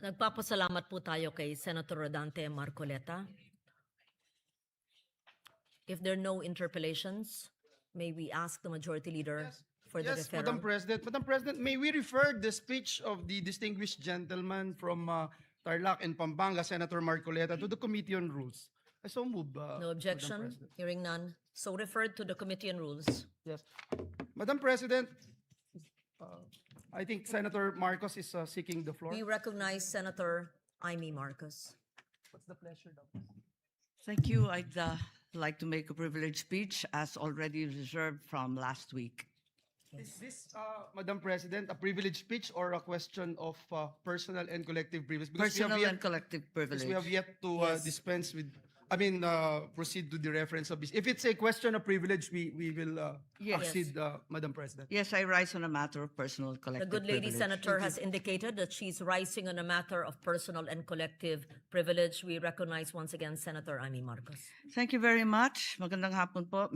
Nagpapasalamat po tayo kay Senator Rodante Marcoleta. If there are no interpellations, may we ask the Majority Leader for the Yes, referral? Madam President. Madam President, may we refer the speech of the distinguished gentleman from Tarlac and Pampanga, Senator Marcoleta, to the Committee on Rules? I so move. No objection? Madam President. Hearing none. So referred to the Committee on Rules. Yes. Madam President, I think Senator Marcos is seeking the floor. We recognize Senator Amy Marcos. What's the pleasure, Thank you. I'd like to make a privileged speech as already reserved from last week. Is this, Madam President, a privileged speech or a question of personal and collective privilege? Because Personal we have and yet, collective privilege. we have yet to Yes. dispense with, proceed to the reference of this. If it's a question of privilege, we will Yes. accede, Madam President. Yes, I rise on a matter of personal and The collective good lady privilege. senator has indicated that she's rising on a matter of personal and collective privilege. We recognize once again Senator Amy Marcos. Thank you very much. Magandang hapon po,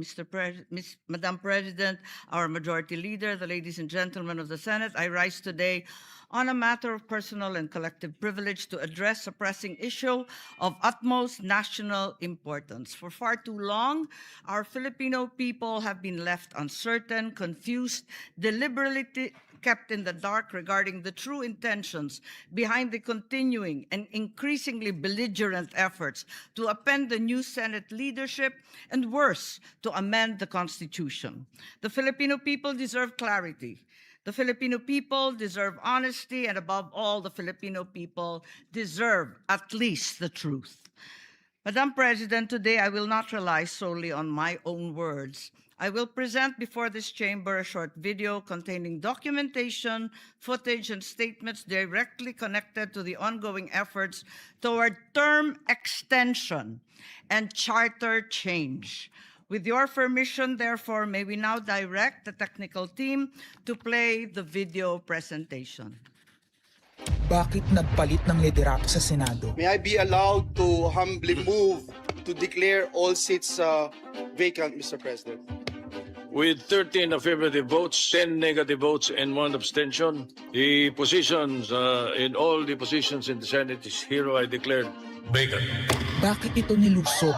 Madam President, our Majority Leader, the ladies and gentlemen of the Senate. I rise today on a matter of personal and collective privilege to address a pressing issue of utmost national importance. For far too long, our Filipino people have been left uncertain, confused, deliberately kept in the dark regarding the true intentions behind the continuing and increasingly belligerent efforts to upend the new Senate leadership and, worse, to amend the Constitution. The Filipino people deserve clarity. The Filipino people deserve honesty, and above all, the Filipino people deserve at least the truth. Madam President, today I will not rely solely on my own words. I will present before this chamber a short video containing documentation, footage, and statements directly connected to the ongoing efforts toward term extension and charter change. With your permission, therefore, may we now direct the technical team to play the video presentation. Bakit nagpalit ng liderato sa Senado? May I be allowed to humbly move to declare all seats vacant, Mr. President? With 13 affirmative votes, 10 negative votes, and 1 abstention, the positions in all the positions in the Senate is hereby declared vacant. Bakit ito nilusob?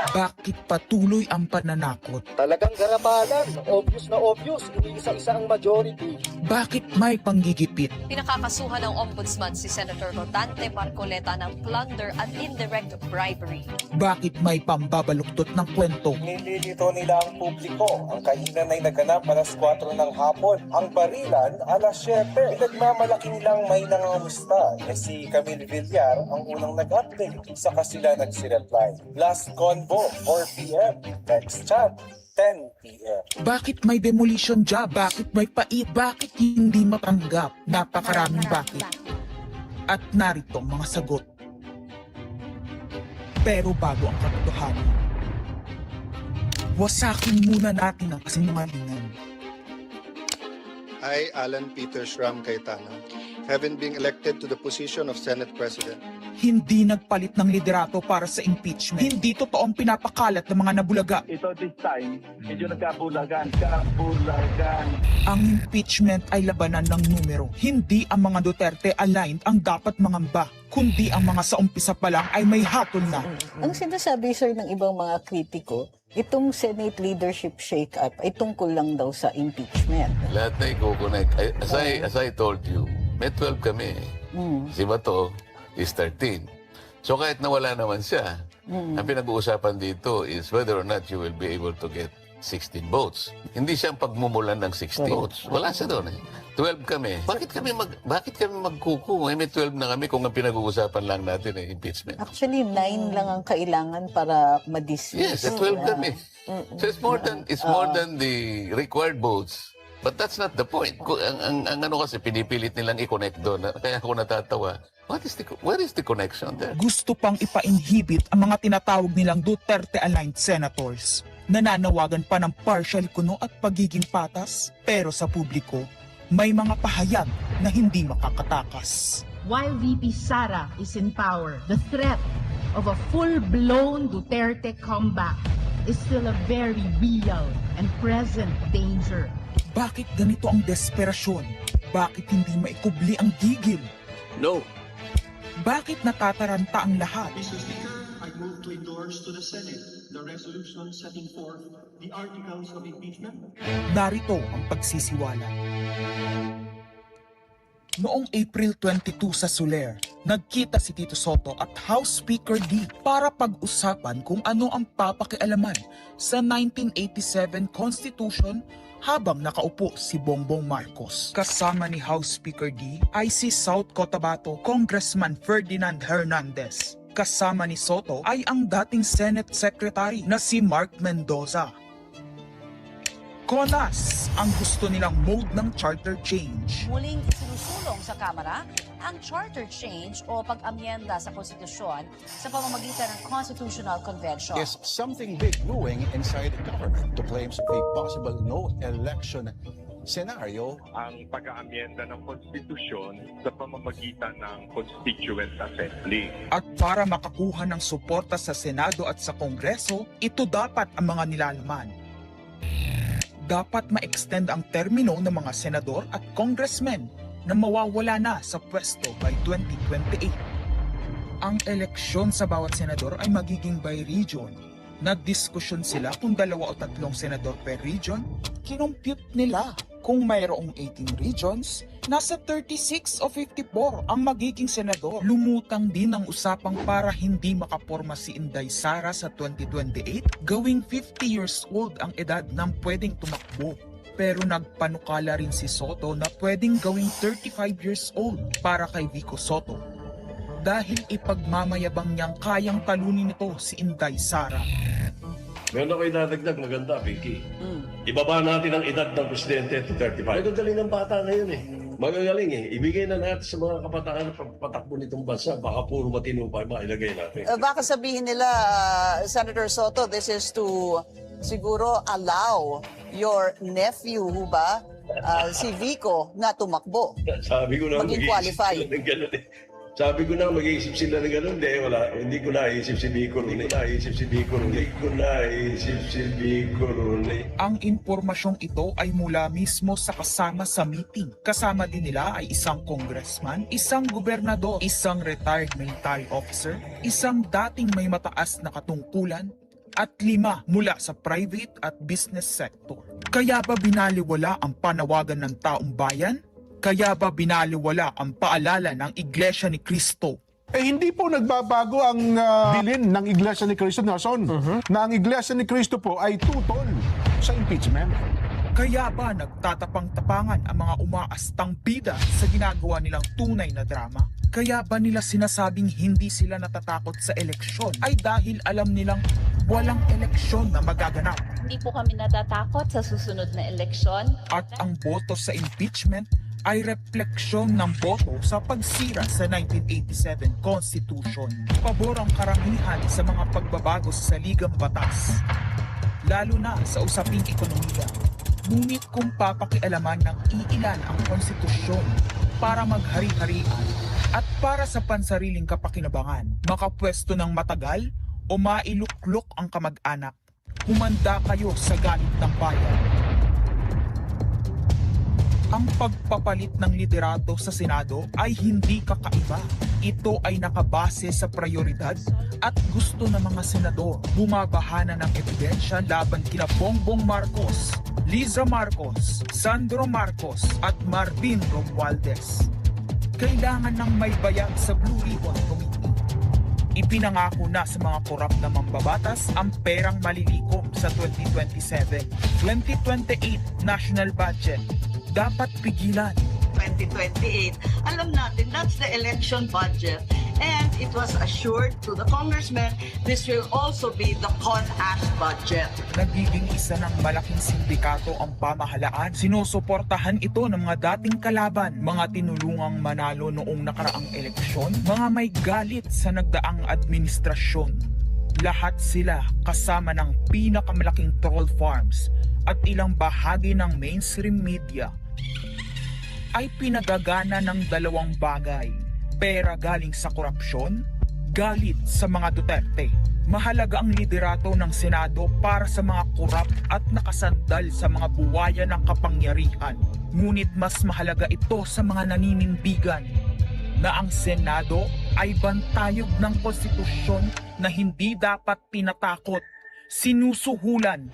Bakit patuloy ang pananakot? Talagang garabalan, obvious na obvious, hindi isa-isa ang majority. Bakit may panggigipit? Pinakakasuhan ng Ombudsman si Senator Rodante Marcoleta ng plunder at indirect bribery. Bakit may pambabaluktot ng kwento? Nililito nila ang publiko. Ang kainan ay naganap alas 4 ng hapon. Ang barilan alas 7. Nagmamalaking lang may nangangamusta. Si Camille Villar ang unang nag-update. Saka sila nagsi-reply. Last convo, 4 p.m. Next chat, 10 p.m. Bakit may demolition job? Bakit may pait? Bakit hindi matanggap? Napakaraming bakit. At narito ang mga sagot. Pero bago ang katotohanan, wasakin muna natin ang kasinungalingan. I, Alan Peter Shram Cayetano, having been elected to the position of Senate President, Hindi nagpalit ng liderato para sa impeachment. Hindi totoo ang pinapakalat ng mga nabulaga. Ito this time, medyo nagkabulagan. Ang impeachment ay labanan ng numero. Hindi ang mga Duterte aligned ang dapat mangamba, kundi ang mga sa umpisa pa lang ay may hatol na. Ang sinasabi, sir, ng ibang mga kritiko, itong Senate leadership shake-up ay tungkol lang daw sa impeachment. Lahat na i-connect. As I told you, may 12 kami. Si Bato is 13. So kahit nawala naman siya, ang pinag-uusapan dito is whether or not you will be able to get 16 votes. Hindi siya ang pagmumulan ng 16 votes. Wala siya doon eh. 12 kami. Bakit kami magkuku? May 12 na kami kung ang pinag-uusapan lang natin ay impeachment. Actually, 9 lang ang kailangan para ma-dismiss. Yes, 12 kami. So it's more than the required votes. But that's not the point. Ang ano kasi, pinipilit nilang i-connect doon. Kaya ako natatawa. Where is the connection there? Gusto pang ipa-inhibit ang mga tinatawag nilang Duterte-aligned senators. Nananawagan pa ng partial kuno at pagiging patas. Pero sa publiko, may mga pahayag na hindi makakatakas. While VP Sara is in power, the threat of a full-blown Duterte comeback is still a very real and present danger. Bakit ganito ang desperasyon? Bakit hindi maikubli ang gigil? No. Bakit natataranta ang lahat? Mr. Speaker, I move to endorse to the Senate the resolution setting forth the articles of impeachment. Narito ang pagsisiwala. Noong April 22 sa Soler, nagkita si Tito Soto at House Speaker D para pag-usapan kung ano ang papakialaman sa 1987 Constitution habang nakaupo si Bongbong Marcos. Kasama ni House Speaker D ay si South Cotabato Congressman Ferdinand Hernandez. Kasama ni Soto ay ang dating Senate Secretary na si Mark Mendoza. Konas ang gusto nilang mode ng charter change. Muling isinusulong sa Kamara ang charter change o pag-amyenda sa konstitusyon sa pamamagitan ng Constitutional Convention. Is something big brewing inside the government to claims of a possible no election scenario. Ang pag-aamyenda ng konstitusyon sa pamamagitan ng Constituent Assembly. At para makakuha ng suporta sa Senado at sa Kongreso, ito dapat ang mga nilalaman. Dapat ma-extend ang termino ng mga senador at congressmen na mawawala na sa pwesto by 2028. Ang eleksyon sa bawat senador ay magiging by region. Nagdiskusyon sila kung 2 o 3 senador per region. Kinompute nila kung mayroong 18 regions, nasa 36 o 54 ang magiging senador. Lumutang din ang usapang para hindi makaporma si Inday Sara sa 2028, gawing 50 years old ang edad ng pwedeng tumakbo. Pero nagpanukala rin si Soto na pwedeng gawing 35 years old para kay Vico Soto. Dahil ipagmamayabang niyang kayang talunin nito si Inday Sara. Meron ako idadagdag maganda, Vicky. Ibaba natin ang edad ng presidente to 35. Magagaling ng bata ngayon eh. Magagaling eh. Ibigay na natin sa mga kabataan na pagpatakbo nitong bansa. Baka puro matino pa mailagay natin. Baka sabihin nila, Senator Soto, this is to siguro allow your nephew, ba, si Vico, na tumakbo. Sabi ko na maging qualify. Sabi ko na mag-iisip sila ng gano'n. Hindi ko naisip si Vico ron. Ang impormasyong ito ay mula mismo sa kasama sa meeting. Kasama din nila ay isang congressman, isang gobernador, isang retired military officer, isang dating may mataas na katungkulan, at 5 mula sa private at business sector. Kaya ba binaliwala ang panawagan ng taong bayan? Kaya ba binaliwala ang paalala ng Iglesia ni Cristo? Hindi po nagbabago ang bilin ng Iglesia ni Cristo, Nelson, na ang Iglesia ni Cristo po ay tutol sa impeachment. Kaya ba nagtatapang-tapangan ang mga umaastang bida sa ginagawa nilang tunay na drama? Kaya ba nila sinasabing hindi sila natatakot sa eleksyon ay dahil alam nilang walang eleksyon na magaganap? Hindi po kami natatakot sa susunod na eleksyon. At ang boto sa impeachment ay refleksyon ng boto sa pagsira sa 1987 Constitution. Pabor ang karamihan sa mga pagbabago sa saligang batas, lalo na sa usaping ekonomiya. Ngunit kung papakialaman ng iilan ang konstitusyon para maghari-harian at para sa pansariling kapakinabangan, makapwesto ng matagal o mailuklok ang kamag-anak, humanda kayo sa galit ng bayan. Ang pagpapalit ng liderato sa Senado ay hindi kakaiba. Ito ay nakabase sa prioridad at gusto ng mga senador. Bumabahana ng ebidensya laban kina Bongbong Marcos, Liza Marcos, Sandro Marcos at Marvin Romualdez. Kailangan ng may bayag sa Blue Ribbon Committee. Ipinangako na sa mga korap na mambabatas ang perang malilikom sa 2027, 2028 national budget. Dapat pigilan. 2028, alam natin that's the election budget. And it was assured to the congressman, this will also be the CONAS budget. Nagiging isa ng malaking sindikato ang pamahalaan. Sinusuportahan ito ng mga dating kalaban, mga tinulungang manalo noong nakaraang eleksyon, mga may galit sa nagdaang administrasyon. Lahat sila kasama ng pinakamalaking troll farms at ilang bahagi ng mainstream media ay pinagagana ng 2 bagay. Pera galing sa korupsyon, galit sa mga Duterte. Mahalaga ang liderato ng Senado para sa mga korap at nakasandal sa mga buwaya ng kapangyarihan. Ngunit mas mahalaga ito sa mga naninindigan na ang Senado ay bantayog ng konstitusyon na hindi dapat tinatakot, sinusuhulan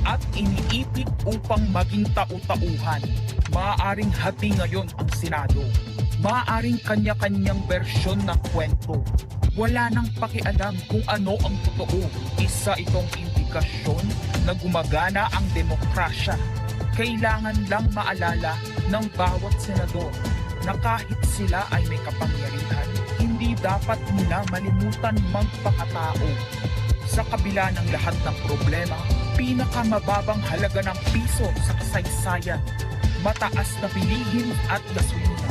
at iniipit upang maging tau-tauhan. Maaaring hati ngayon ang Senado. Maaaring kanya-kanyang bersyon ng kwento. Wala nang pakialam kung ano ang totoo. Isa itong indikasyon na gumagana ang demokrasya. Kailangan lang maalala ng bawat senador na kahit sila ay may kapangyarihan, hindi dapat nila malimutan magpakatao. Sa kabila ng lahat ng problema, pinakamababang halaga ng piso sa kasaysayan, mataas na bilihin at gasolina,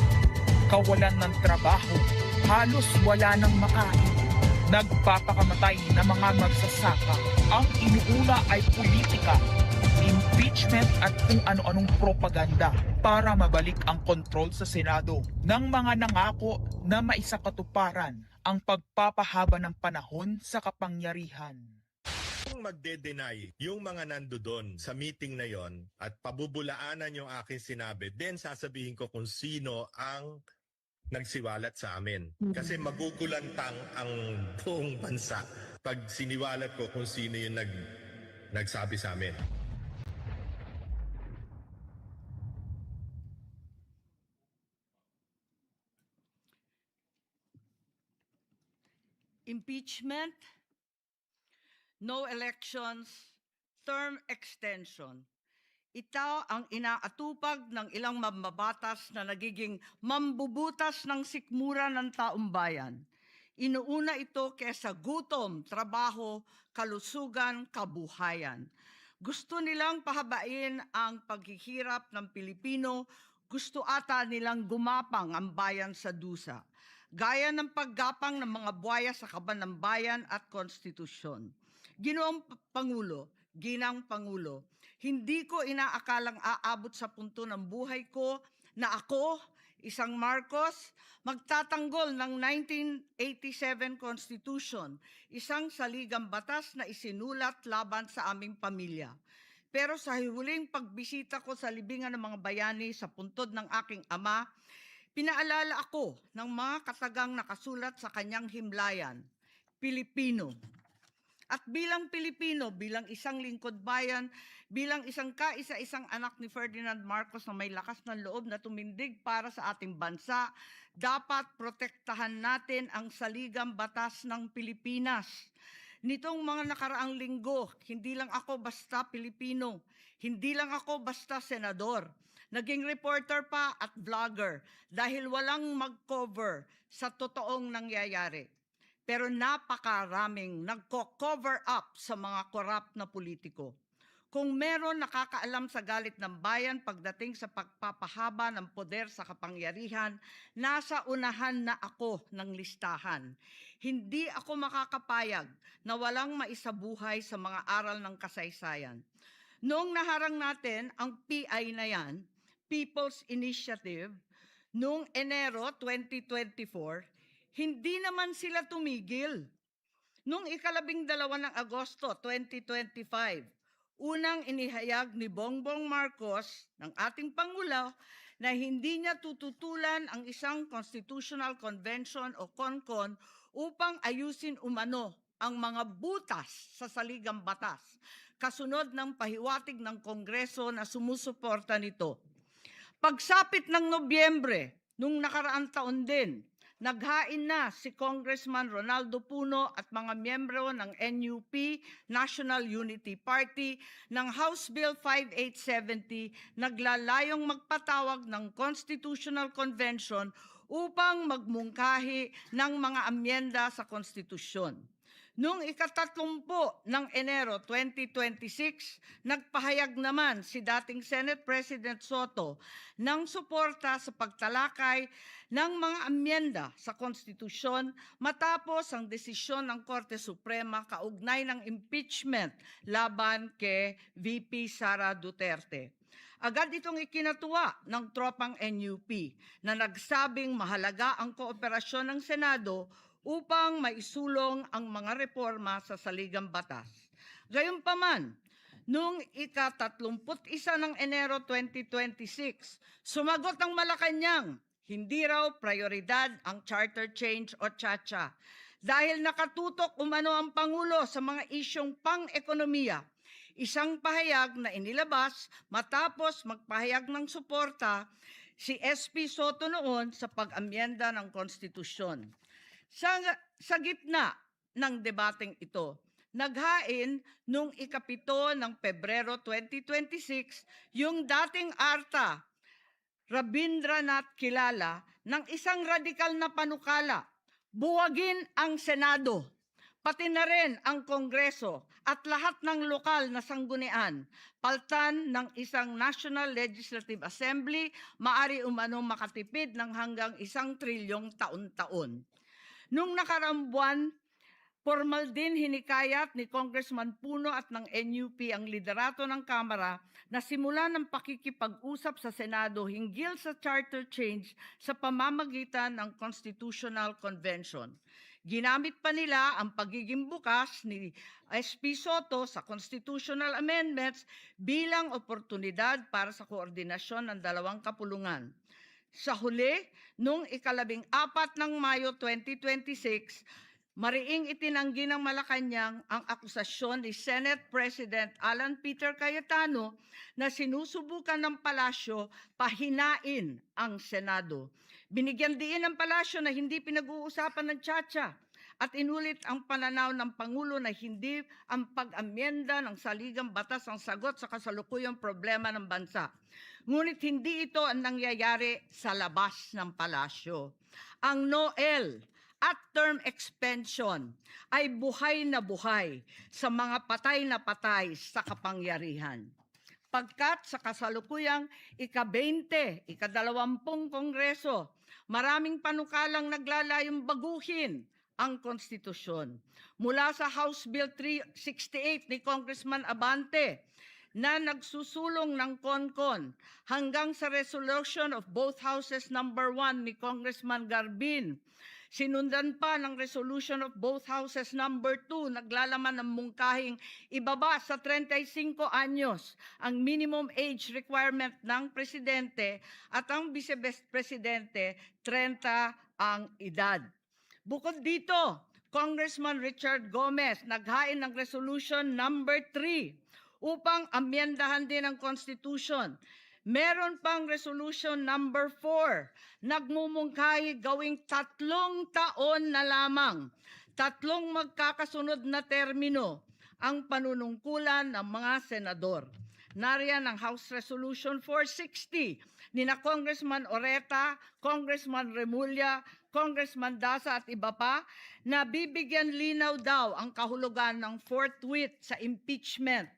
kawalan ng trabaho, halos wala nang makain, nagpapakamatay na mga magsasaka. Ang inuuna ay politika, impeachment at kung ano-anong propaganda para mabalik ang kontrol sa Senado ng mga nangako na maisakatuparan ang pagpapahaba ng panahon sa kapangyarihan. Kung magde-deny yung mga nandoon sa meeting na yon at pabubulaanan yung aking sinabi, then sasabihin ko kung sino ang nagsiwalat sa amin. Kasi magugulantang ang buong bansa pag siniwalat ko kung sino yung nagsabi sa amin. Impeachment, no elections, term extension. Ito ang inaatupag ng ilang mambabatas na nagiging mambubutas ng sikmura ng taumbayan. Inuuna ito kesa gutom, trabaho, kalusugan, kabuhayan. Gusto nilang pahabain ang paghihirap ng Pilipino, gusto ata nilang gumapang ang bayan sa dusa, gaya ng paggapang ng mga buwaya sa kaban ng bayan at konstitusyon. Ginoong Pangulo, Ginang Pangulo, hindi ko inaakalang aabot sa punto ng buhay ko na ako, isang Marcos, magtatanggol ng 1987 Constitution, isang saligang batas na isinulat laban sa aming pamilya. Pero sa huling pagbisita ko sa libingan ng mga bayani sa puntod ng aking ama, pinaalala ako ng mga katagang nakasulat sa kanyang himlayan, Pilipino. At bilang Pilipino, bilang isang lingkod bayan, bilang isang kaisa-isang anak ni Ferdinand Marcos na may lakas ng loob na tumindig para sa ating bansa, dapat protektahan natin ang saligang batas ng Pilipinas. Nitong mga nakaraang linggo, hindi lang ako basta Pilipino, hindi lang ako basta senador. Naging reporter pa at vlogger dahil walang mag-cover sa totoong nangyayari. Pero napakaraming nagko-cover up sa mga korap na politiko. Kung meron nakakaalam sa galit ng bayan pagdating sa pagpapahaba ng poder sa kapangyarihan, nasa unahan na ako ng listahan. Hindi ako makakapayag na walang maisabuhay sa mga aral ng kasaysayan. Noong naharang natin ang PI na yan, People's Initiative, noong Enero 2024, hindi naman sila tumigil. Noong 12 ng Agosto 2025, unang inihayag ni Bongbong Marcos ng ating Pangulo na hindi niya tututulan ang isang Constitutional Convention o CONCON upang ayusin umano ang mga butas sa saligang batas, kasunod ng pahiwatig ng Kongreso na sumusuporta nito. Pagsapit ng Nobyembre, nung nakaraang taon din, naghain na si Congressman Ronaldo Puno at mga miyembro ng NUP, National Unity Party, ng House Bill 5870, naglalayong magpatawag ng Constitutional Convention upang magmungkahi ng mga amyenda sa konstitusyon. Noong 30 ng Enero 2026, nagpahayag naman si dating Senate President Soto ng suporta sa pagtalakay ng mga amyenda sa konstitusyon matapos ang desisyon ng Korte Suprema kaugnay ng impeachment laban kay VP Sara Duterte. Agad itong ikinatuwa ng tropang NUP na nagsabing mahalaga ang kooperasyon ng Senado upang maisulong ang mga reforma sa saligang batas. Gayunpaman, noong ika-31 ng Enero 2026, sumagot ang Malacanang, hindi raw prioridad ang charter change o CHA-CHA dahil nakatutok umano ang Pangulo sa mga isyong pang-ekonomiya. Isang pahayag na inilabas matapos magpahayag ng suporta si SP Soto noon sa pag-amyenda ng konstitusyon. Sa gitna ng debateng ito, naghain noong ika-7 ng Pebrero 2026 yung dating ARTA, Rabindranath Kilala, ng isang radikal na panukala, buwagin ang Senado, pati na rin ang Kongreso at lahat ng lokal na sanggunian, paltan ng isang National Legislative Assembly, maari umano makatipid ng hanggang 1 trilyong taon-taon. Nung nakaraang buwan, formal din hinikayat ni Congressman Puno at ng NUP ang liderato ng Kamara na simulan ng pakikipag-usap sa Senado hinggil sa charter change sa pamamagitan ng Constitutional Convention. Ginamit pa nila ang pagiging bukas ni SP Soto sa constitutional amendments bilang oportunidad para sa koordinasyon ng dalawang kapulungan. Sa huli, noong ika-14 ng Mayo 2026, mariing itinanggi ng Malacanang ang akusasyon ni Senate President Alan Peter Cayetano na sinusubukan ng palasyo pahinain ang Senado. Binigyan diin ng palasyo na hindi pinag-uusapan ng CHA-CHA at inulit ang pananaw ng Pangulo na hindi ang pag-amyenda ng saligang batas ang sagot sa kasalukuyang problema ng bansa. Ngunit hindi ito ang nangyayari sa labas ng palasyo. Ang NOEL at term extension ay buhay na buhay sa mga patay na patay sa kapangyarihan. Pagkat sa kasalukuyang ika-20, ika-20 Kongreso, maraming panukalang naglalayong baguhin ang konstitusyon. Mula sa House Bill 368 ni Congressman Abante na nagsusulong ng CONCON hanggang sa resolution of both houses number 1 ni Congressman Garbin. Sinundan pa ng resolution of both houses number 2, naglalaman ng mungkahing ibaba sa 35 anyos ang minimum age requirement ng presidente at ang vice-presidente 30 ang edad. Bukod dito, Congressman Richard Gomez naghain ng resolution number 3 upang amyendahan din ang Constitution. Meron pang resolution number 4, nagmumungkahi gawing 3 taon na lamang, 3 magkakasunod na termino ang panunungkulan ng mga senador. Nariyan ang House Resolution 460 ni na Congressman Oreta, Congressman Remulla, Congressman Daza at iba pa na bibigyan linaw daw ang kahulugan ng forthwith sa impeachment.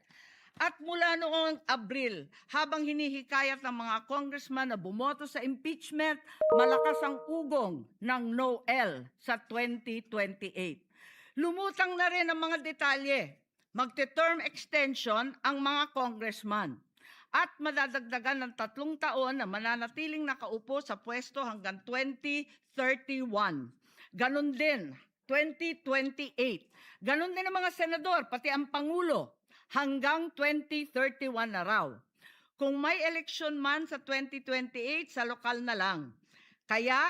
At mula noong Abril, habang hinihikayat ng mga congressman na bumoto sa impeachment, malakas ang ugong ng NOEL sa 2028. Lumutang na rin ang mga detalye. Magte-term extension ang mga congressman at madadagdagan ng 3 taon na mananatiling nakaupo sa pwesto hanggang 2031. Ganon din, 2028. Ganon din ang mga senador, pati ang Pangulo, hanggang 2031 na raw. Kung may eleksyon man sa 2028, sa lokal na lang. Kaya,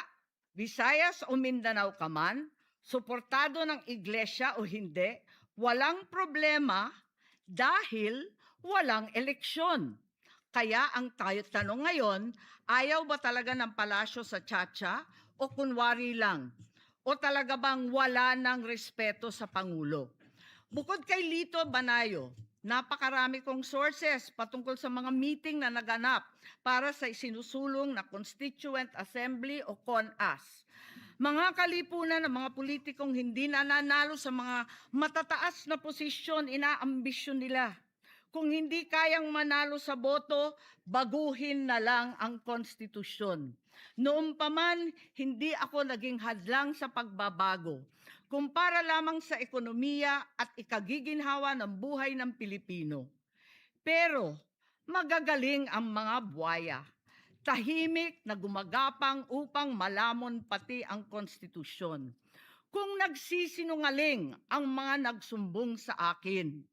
Visayas o Mindanao ka man, suportado ng iglesia o hindi, walang problema dahil walang eleksyon. Kaya ang tanong ngayon, ayaw ba talaga ng palasyo sa CHA-CHA o kunwari lang? O talaga bang wala ng respeto sa Pangulo? Bukod kay Lito Banayo, napakarami kong sources patungkol sa mga meeting na naganap para sa isinusulong na Constituent Assembly o CONAS. Mga kalipunan ng mga politikong hindi nananalo sa mga matataas na posisyon, inaambisyon nila. Kung hindi kayang manalo sa boto, baguhin na lang ang konstitusyon. Noon pa man, hindi ako naging hadlang sa pagbabago. Kumpara lamang sa ekonomiya at ikagiginhawa ng buhay ng Pilipino. Pero magagaling ang mga buwaya. Tahimik na gumagapang upang malamon pati ang konstitusyon. kung nagsisinungaling ang mga nagsumbong sa akin.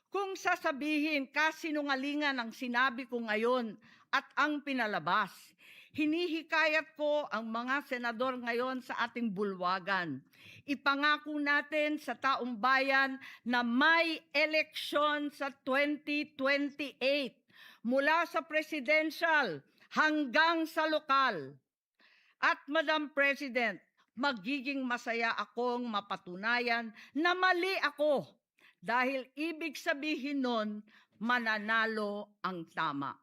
Kung sasabihin kasinungalingan ang sinabi ko ngayon at ang pinalabas, hinihikayat ko ang mga senador ngayon sa ating bulwagan. Ipangako natin sa taong bayan na may eleksyon sa 2028 mula sa presidential hanggang sa lokal. At Madam President, magiging masaya akong mapatunayan na mali ako dahil ibig sabihin nun, mananalo ang tama.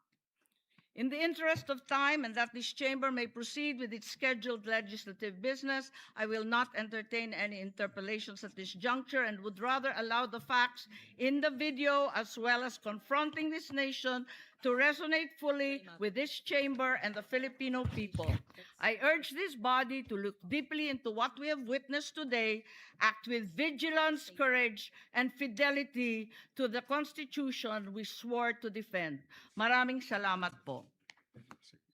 In the interest of time and that this chamber may proceed with its scheduled legislative business, I will not entertain any interpellations at this juncture and would rather allow the facts in the video as well as confronting this nation to resonate fully with this chamber and the Filipino people. I urge this body to look deeply into what we have witnessed today, act with vigilance, courage, and fidelity to the Constitution we swore to defend. Maraming salamat po.